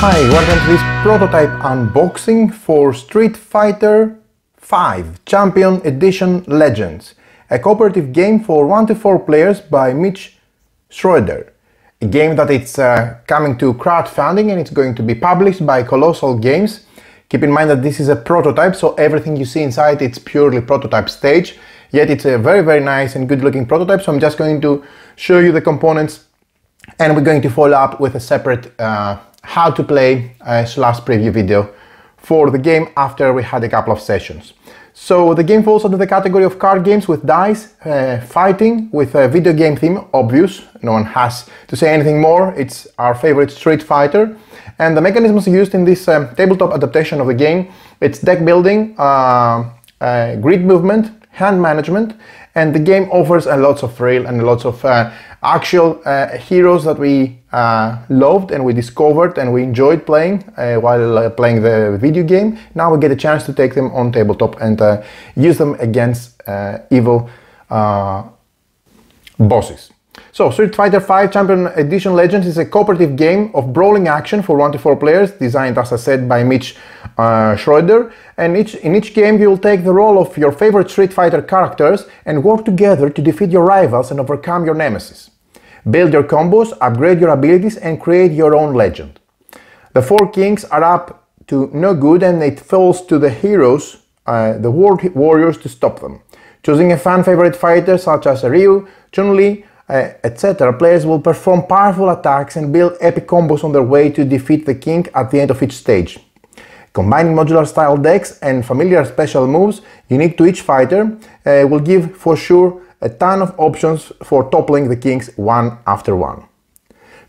Hi, welcome to this prototype unboxing for Street Fighter V Champion Edition Legends, a cooperative game for 1 to 4 players by Mitch Schroeder. A game that it's coming to crowdfunding and it's going to be published by Colossal Games. Keep in mind that this is a prototype, so everything you see inside it's purely prototype stage, yet it's a very nice and good looking prototype. So I'm just going to show you the components and we're going to follow up with a separate how to play slash preview video for the game after we had a couple of sessions. So the game falls under the category of card games with dice, fighting with a video game theme, obvious, no one has to say anything more, it's our favorite Street Fighter. And the mechanisms used in this tabletop adaptation of the game, it's deck building, grid movement, hand management, and the game offers a lots of thrill and lots of actual heroes that we loved and we discovered and we enjoyed playing while playing the video game. Now we get a chance to take them on tabletop and use them against evil bosses. So Street Fighter V Champion Edition Legends is a cooperative game of brawling action for 1 to 4 players, designed, as I said, by Mitch Schroeder. And in each game you will take the role of your favorite Street Fighter characters and work together to defeat your rivals and overcome your nemesis. Build your combos, upgrade your abilities and create your own legend. The 4 kings are up to no good and it falls to the heroes, the world warriors, to stop them. Choosing a fan favorite fighter such as Ryu, Chun-Li, etc., players will perform powerful attacks and build epic combos on their way to defeat the king at the end of each stage. Combining modular style decks and familiar special moves unique to each fighter will give for sure a ton of options for toppling the kings one after one.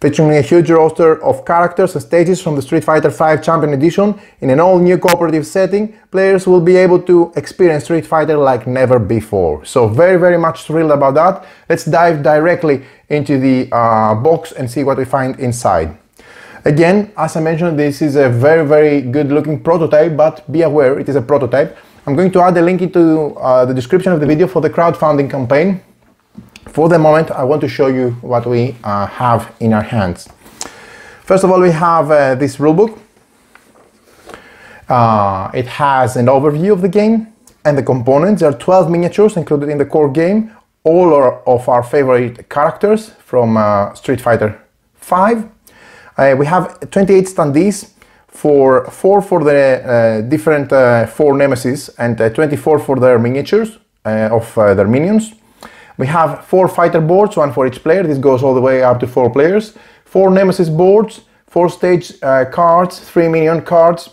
Featuring a huge roster of characters and stages from the Street Fighter V Champion Edition in an all-new cooperative setting, players will be able to experience Street Fighter like never before. So very much thrilled about that. Let's dive directly into the box and see what we find inside. Again, as I mentioned, this is a very good looking prototype, but be aware it is a prototype. I'm going to add a link into the description of the video for the crowdfunding campaign. For the moment, I want to show you what we have in our hands. First of all, we have this rulebook. It has an overview of the game and the components. There are 12 miniatures included in the core game, all of our favorite characters from Street Fighter V. We have 28 standees, 4 for the different 4 nemesis and 24 for their miniatures of their minions. We have 4 fighter boards, 1 for each player. This goes all the way up to 4 players. 4 nemesis boards, 4 stage cards, 3 minion cards,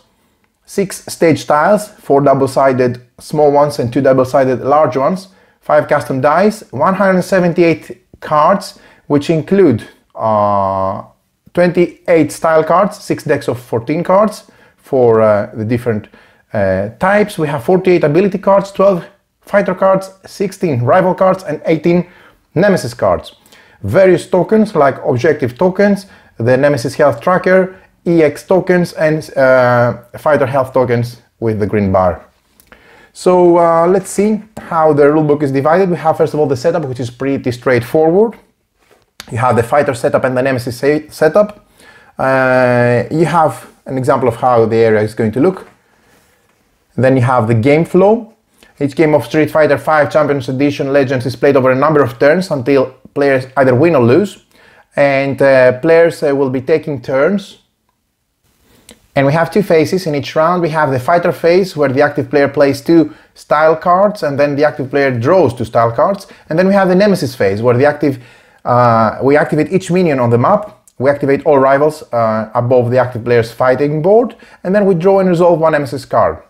6 stage tiles, 4 double-sided small ones and 2 double-sided large ones, 5 custom dice, 178 cards, which include 28 style cards, 6 decks of 14 cards for the different types. We have 48 ability cards, 12 fighter cards, 16 rival cards and 18 nemesis cards. Various tokens like objective tokens, the nemesis health tracker, EX tokens and fighter health tokens with the green bar. So let's see how the rulebook is divided. We have first of all the setup, which is pretty straightforward. You have the fighter setup and the nemesis setup. You have an example of how the area is going to look. Then you have the game flow. Each game of Street Fighter V Champions Edition Legends is played over a number of turns until players either win or lose. And players will be taking turns. And we have 2 phases in each round. We have the fighter phase, where the active player plays 2 style cards and then the active player draws 2 style cards. And then we have the nemesis phase, where we activate each minion on the map. We activate all rivals above the active player's fighting board. And then we draw and resolve 1 nemesis card.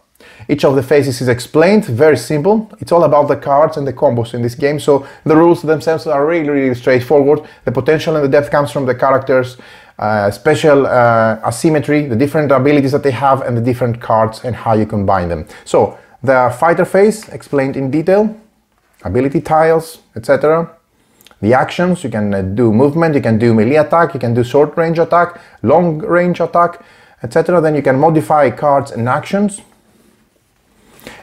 Each of the phases is explained, very simple. It's all about the cards and the combos in this game, so the rules themselves are really straightforward. The potential and the depth comes from the characters, special asymmetry, the different abilities that they have and the different cards and how you combine them. So the fighter phase explained in detail, ability tiles, etc. The actions, you can do movement, you can do melee attack, you can do short range attack, long range attack, etc. Then you can modify cards and actions.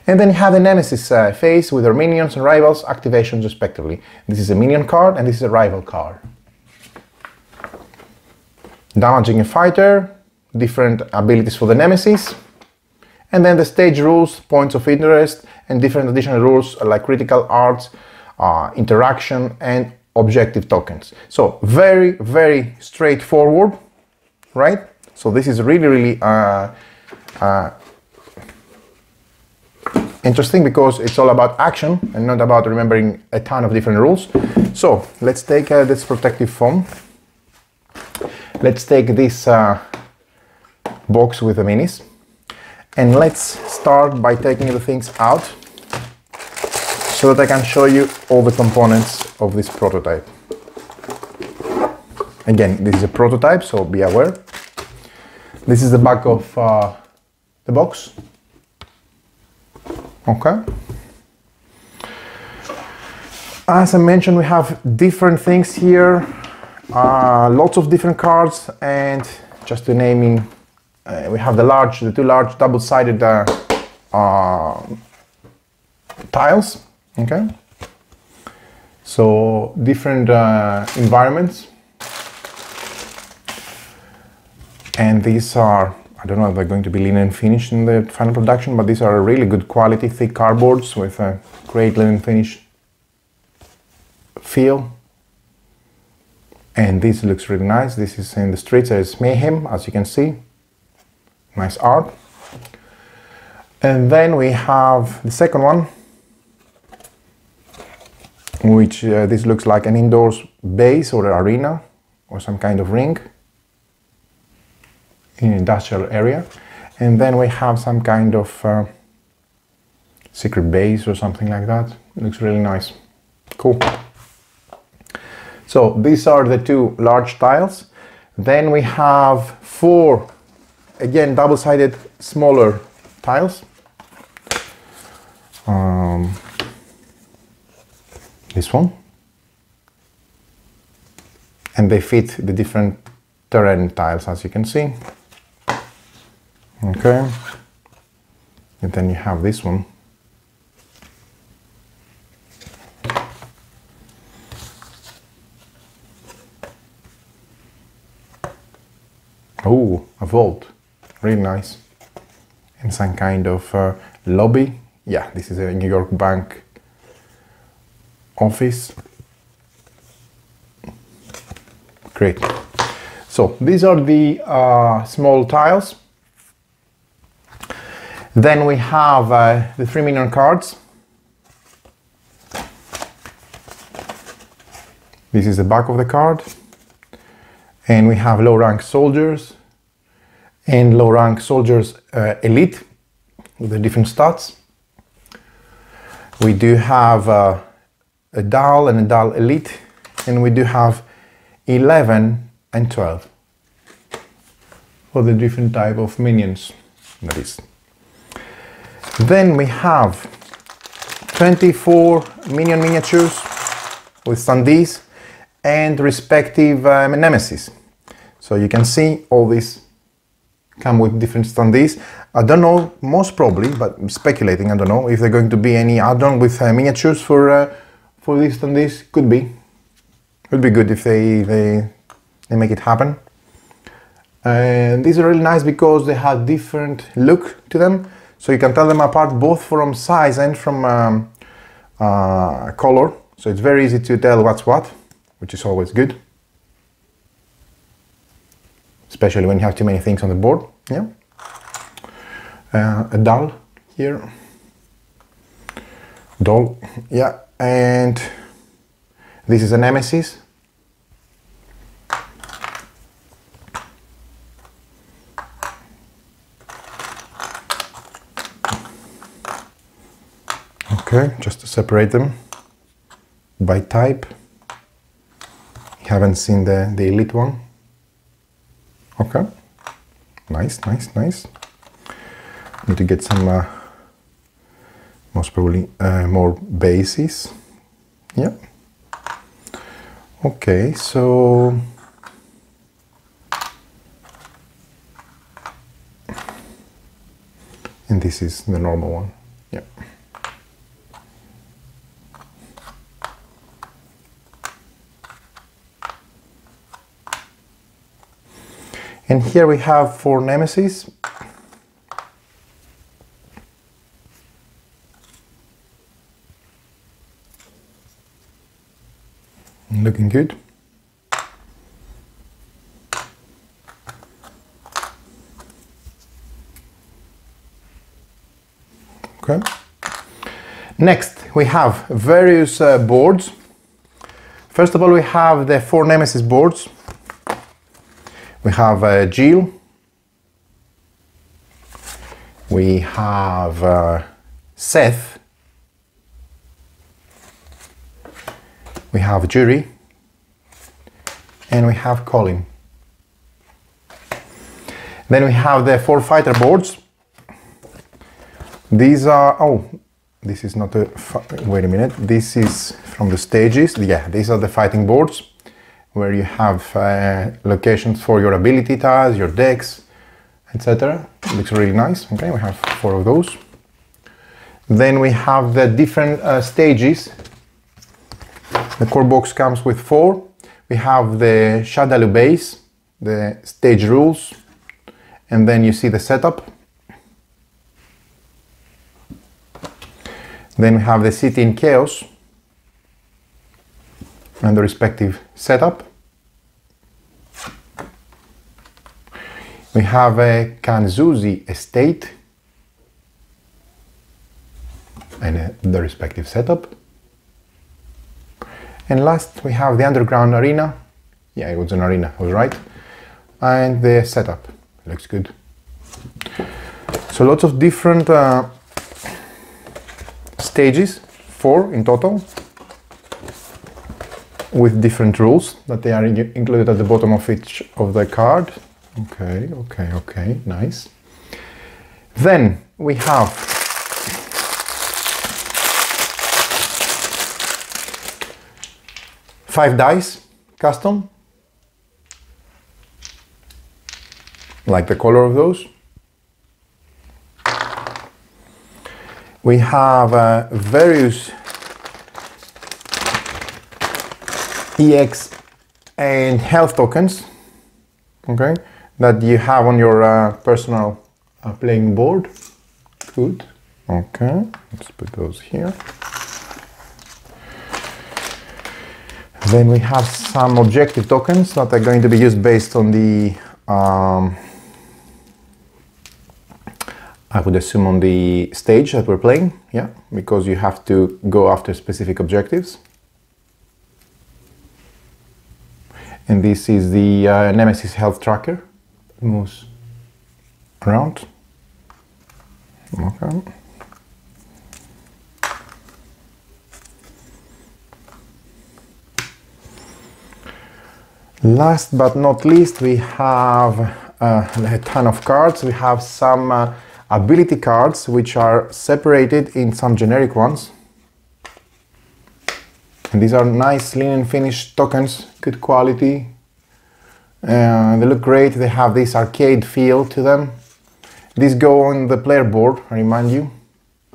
And then you have the Nemesis phase with their minions and rivals activations respectively. This is a minion card and this is a rival card. Damaging a fighter, different abilities for the nemesis. And then the stage rules, points of interest, and different additional rules like critical arts, interaction, and objective tokens. So very, very straightforward, right? So this is really, really interesting because it's all about action and not about remembering a ton of different rules. So let's take this protective foam. Let's take this box with the minis, and let's start by taking the things out so that I can show you all the components of this prototype. Again, this is a prototype, so be aware. This is the back of the box. Okay. As I mentioned, we have different things here, lots of different cards, and just to naming, we have the two large double-sided tiles. Okay. So different environments, and these are, I don't know if they're going to be linen finish in the final production, but these are really good quality, thick cardboards with a great linen finish feel. And this looks really nice. This is in the streets, there's Mayhem, as you can see. Nice art. And then we have the second one, which this looks like an indoors base or arena or some kind of ring in an industrial area. And then we have some kind of secret base or something like that. It looks really nice. Cool. So these are the two large tiles. Then we have four, again, double-sided smaller tiles. This one. And they fit the different terrain tiles, as you can see. Okay. And then you have this one. Oh, a vault. Really nice. And some kind of lobby. Yeah, this is a New York bank office. Great. So these are the small tiles. Then we have the 3 minion cards. This is the back of the card. And we have low rank soldiers and low rank soldiers elite with the different stats. We do have a DAL and a DAL elite, and we do have 11 and 12 for the different type of minions, that is. Then we have 24 minion miniatures with standees and respective nemesis. So you can see all these come with different standees. I don't know, most probably, but I'm speculating, I don't know if they're going to be any add-on with miniatures for these standees. Could be. Would be good if they make it happen. And these are really nice because they have different look to them. So you can tell them apart both from size and from color. So it's very easy to tell what's what, which is always good. Especially when you have too many things on the board. Yeah. A doll here. Doll, yeah. And this is a nemesis. Okay, just to separate them by type. You haven't seen the elite one. Okay, nice, nice, nice. Need to get some, most probably more bases. Yeah. Okay, so and this is the normal one. Yeah. And here we have 4 nemesis. Looking good. Okay. Next, we have various boards. First of all, we have the 4 nemesis boards. We have Jill. We have Seth. We have Jury. And we have Colin. Then we have the 4 fighter boards. These are, oh, this is not a, wait a minute, this is from the stages. Yeah, these are the fighting boards where you have locations for your ability tiles, your decks, etc. Looks really nice. Okay, we have 4 of those. Then we have the different stages. The core box comes with 4. We have the Shadaloo base, the stage rules, and then you see the setup. Then we have the City in Chaos and the respective setup. We have a Kanzuzi Estate and the respective setup. And last we have the Underground Arena. Yeah, it was an arena, I was right. And the setup. Looks good. So lots of different stages, 4 in total, with different rules that they are included at the bottom of each of the card. Okay, nice. Then we have five dice, custom, like the color of those. We have various EX and health tokens, okay, that you have on your personal playing board. Good. Okay, let's put those here. Then we have some objective tokens that are going to be used based on the I would assume on the stage that we're playing, yeah, because you have to go after specific objectives. And this is the Nemesis health tracker. It moves around. Okay. Last but not least, we have a ton of cards. We have some ability cards which are separated in some generic ones. And these are nice linen finished tokens, good quality. They look great, they have this arcade feel to them. These go on the player board, I remind you,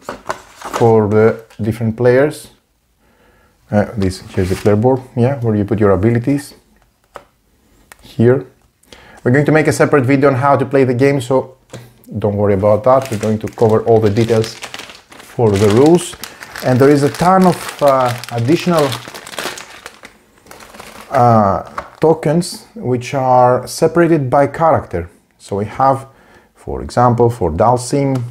for the different players. Here's the player board, yeah, where you put your abilities. Here. We're going to make a separate video on how to play the game, so don't worry about that. We're going to cover all the details for the rules. And there is a ton of additional tokens which are separated by character. So we have, for example, for Dalsim,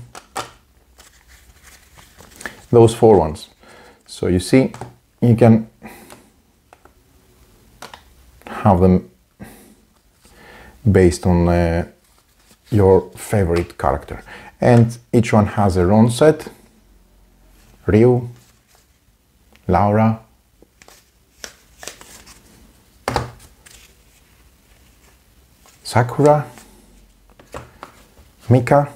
those 4 ones. So you see, you can have them based on your favorite character. And each one has their own set. Ryu, Laura, Sakura, Mika.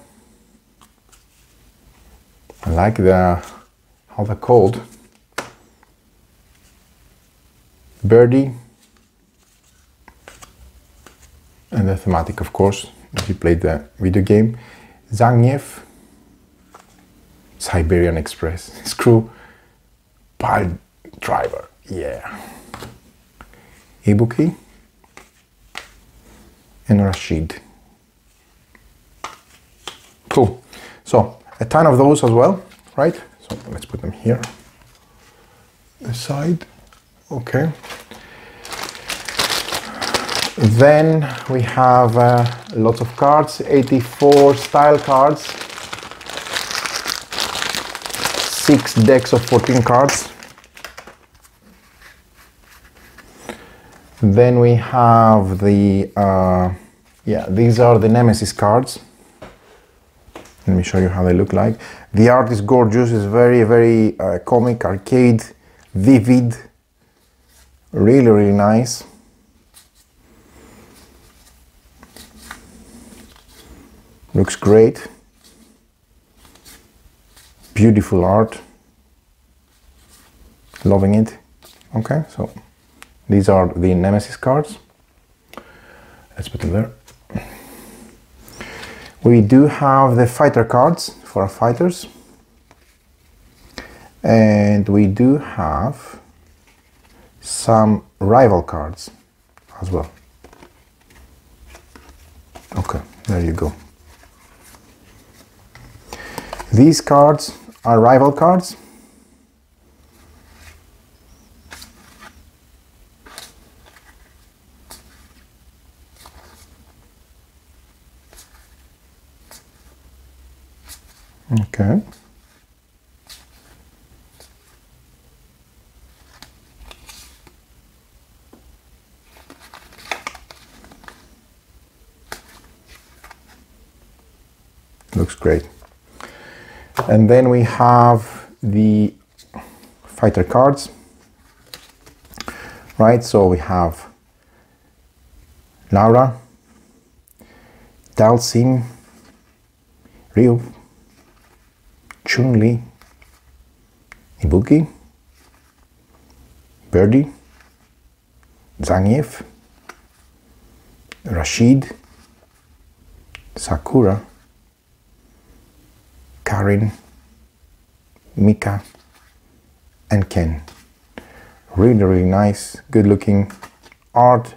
I like how they're called. Birdie. And the thematic, of course, if you played the video game. Zangief, Siberian Express, Screw, Pile Driver, yeah. Ibuki, and Rashid. Cool. So a ton of those as well, right? So let's put them here. Aside. Okay. Then we have lots of cards, 84 style cards, 6 decks of 14 cards. Then we have the, these are the Nemesis cards. Let me show you how they look like. The art is gorgeous, it's very, very comic, arcade, vivid, really, really nice. Looks great. Beautiful art. Loving it. Okay, so these are the Nemesis cards. Let's put them there. We do have the fighter cards for our fighters. And we do have some rival cards as well. Okay, there you go. These cards are rival cards. Okay. Looks great. And then we have the fighter cards, right? So we have Laura, Dalsim, Ryu, Chun-Li, Ibuki, Birdie, Zangief, Rashid, Sakura, Karin, Mika, and Ken. Really, really nice, good looking art,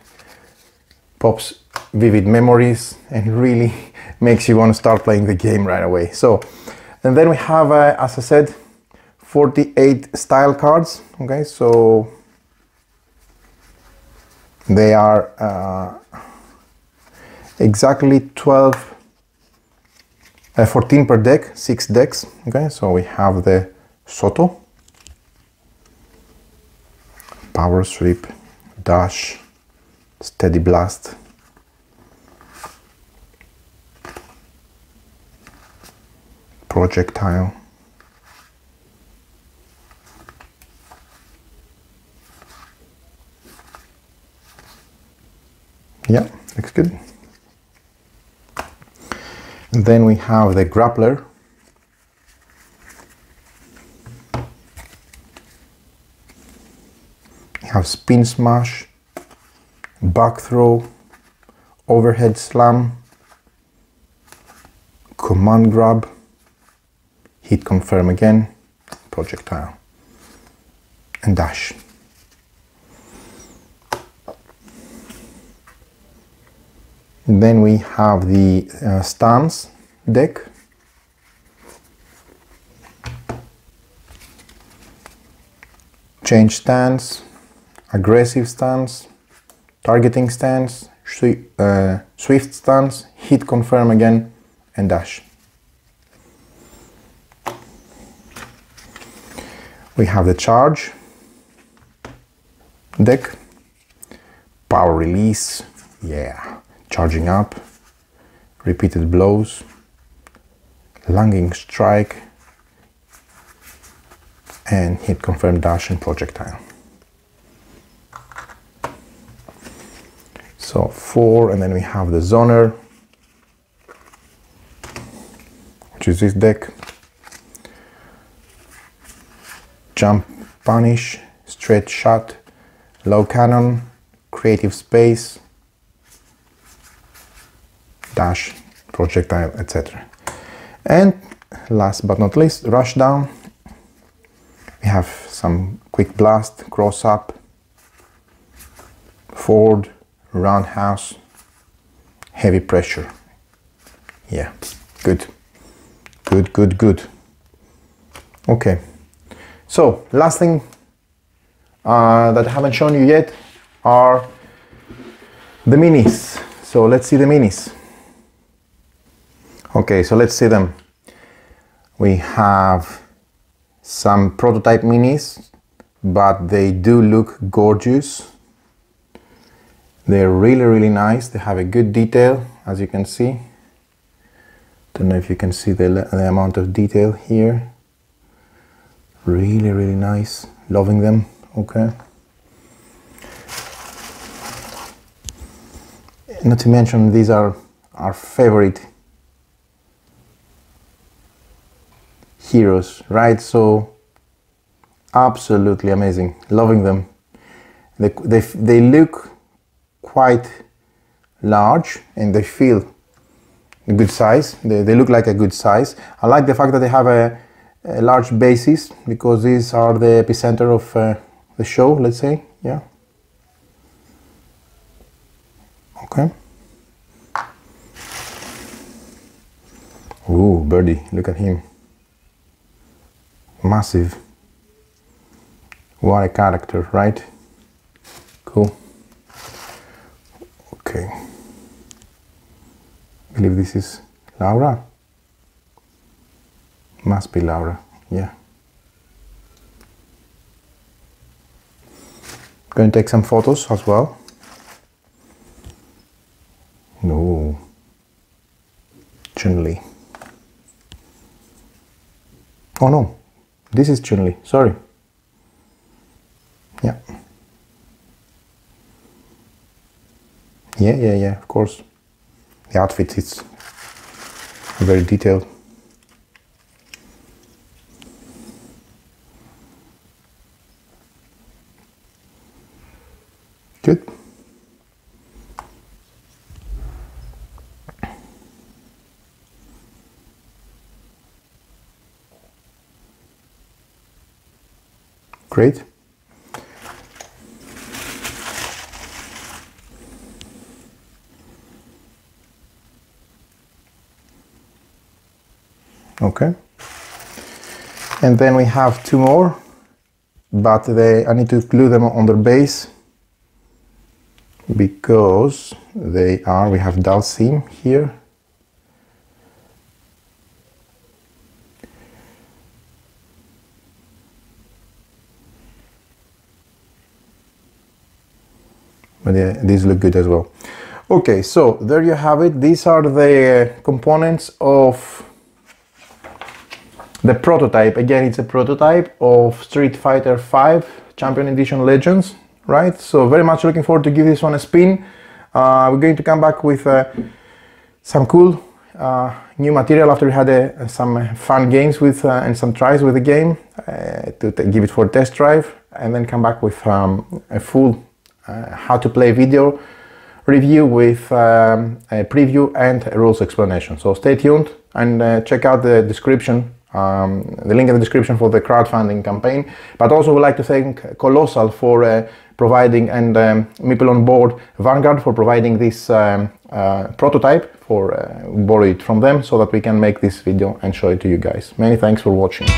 pops vivid memories and really makes you want to start playing the game right away. So, and then we have, as I said, 48 style cards. Okay, so they are exactly 14 per deck, 6 decks. Okay, so we have the Soto, Power Sweep, Dash, Steady Blast, Projectile, yeah, looks good. And then we have the Grappler, we have Spin Smash, Back Throw, Overhead Slam, Command Grab, Hit Confirm again, Projectile, and Dash. And then we have the stance deck. Change stance, aggressive stance, targeting stance, swift stance, hit confirm again, and dash. We have the charge deck, power release, yeah. Charging up, repeated blows, lunging strike, and hit confirm dash and projectile. So 4, and then we have the zoner, which is this deck. Jump, punish, straight shot, low cannon, creative space, dash, projectile, etc. And last but not least, rush down. We have some quick blast, cross up, forward, roundhouse, heavy pressure. Yeah, good. Good, good, good. Okay, so last thing that I haven't shown you yet are the minis. So let's see the minis. Okay, so let's see them. We have some prototype minis, but they do look gorgeous. They're really, really nice. They have a good detail, as you can see. Don't know if you can see the amount of detail here. Really, really nice. Loving them. Okay. Not to mention, these are our favorite heroes, right? So absolutely amazing. Loving them. They look quite large and they feel a good size. They look like a good size. I like the fact that they have a large bases, because these are the epicenter of the show, let's say. Yeah. Okay. Ooh, Birdie, look at him. Massive. What a character, right? Cool. Okay. I believe this is Laura. Must be Laura, yeah. Going to take some photos as well. No. Chun-Li. Oh no, this is Chun-Li, sorry. Yeah. Yeah, of course. The outfit is very detailed. Good. Great. Okay. And then we have two more, but I need to glue them on their base, because we have dull seam here. But yeah, these look good as well. Okay, so there you have it. These are the components of the prototype. Again, it's a prototype of Street Fighter V Champion Edition Legends, right? So very much looking forward to give this one a spin. We're going to come back with some cool new material after we had some fun games with and some tries with the game, to give it for a test drive, and then come back with a full how to play video review with a preview and a rules explanation. So stay tuned and check out the description, the link in the description for the crowdfunding campaign. But also would like to thank Colossal for providing, and Meeple on Board Vanguard for providing this prototype, for borrow it from them so that we can make this video and show it to you guys. Many thanks for watching.